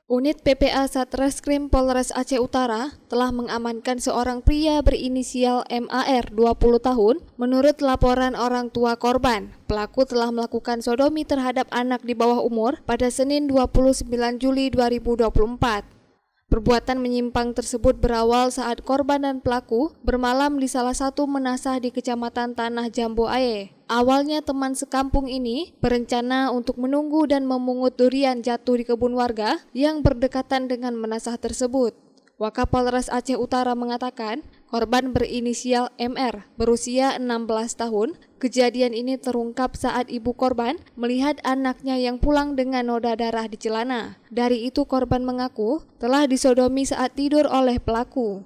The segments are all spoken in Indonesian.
Unit PPA Satreskrim Polres Aceh Utara telah mengamankan seorang pria berinisial MAR 20 tahun. Menurut laporan orang tua korban, pelaku telah melakukan sodomi terhadap anak di bawah umur pada Senin 29 Juli 2024. Perbuatan menyimpang tersebut berawal saat korban dan pelaku bermalam di salah satu menasah di Kecamatan Tanah Jambu Aye. Awalnya teman sekampung ini berencana untuk menunggu dan memungut durian jatuh di kebun warga yang berdekatan dengan menasah tersebut. Wakapolres Aceh Utara mengatakan, korban berinisial MR berusia 16 tahun. Kejadian ini terungkap saat ibu korban melihat anaknya yang pulang dengan noda darah di celana. Dari itu korban mengaku telah disodomi saat tidur oleh pelaku.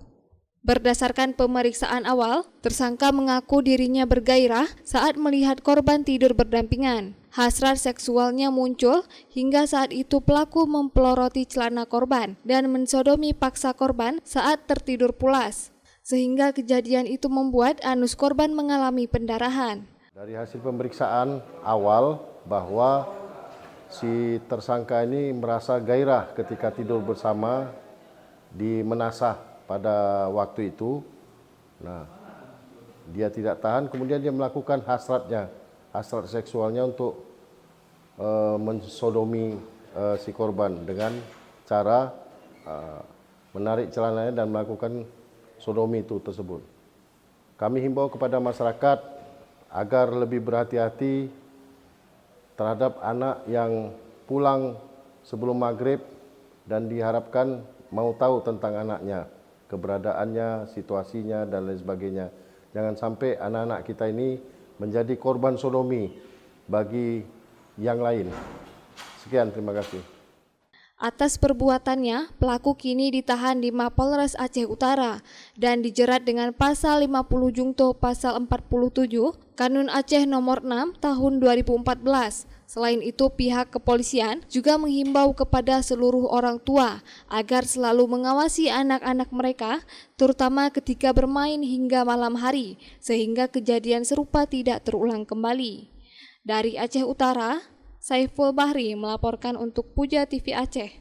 Berdasarkan pemeriksaan awal, tersangka mengaku dirinya bergairah saat melihat korban tidur berdampingan. Hasrat seksualnya muncul hingga saat itu pelaku mempeloroti celana korban dan mensodomi paksa korban saat tertidur pulas. Sehingga kejadian itu membuat anus korban mengalami pendarahan. Dari hasil pemeriksaan awal bahwa si tersangka ini merasa gairah ketika tidur bersama di menasah pada waktu itu. Nah, dia tidak tahan, kemudian dia melakukan hasrat seksualnya untuk mensodomi si korban dengan cara menarik celananya dan melakukan sodomi itu tersebut. Kami himbau kepada masyarakat agar lebih berhati-hati terhadap anak yang pulang sebelum maghrib dan diharapkan mau tahu tentang anaknya, keberadaannya, situasinya, dan lain sebagainya. Jangan sampai anak-anak kita ini menjadi korban sodomi bagi yang lain. Sekian, terima kasih. Atas perbuatannya, pelaku kini ditahan di Mapolres Aceh Utara dan dijerat dengan pasal 50 Jungto pasal 47 Kanun Aceh nomor 6 tahun 2014. Selain itu, pihak kepolisian juga menghimbau kepada seluruh orang tua agar selalu mengawasi anak-anak mereka, terutama ketika bermain hingga malam hari, sehingga kejadian serupa tidak terulang kembali. Dari Aceh Utara, Saiful Bahri melaporkan untuk Puja TV Aceh.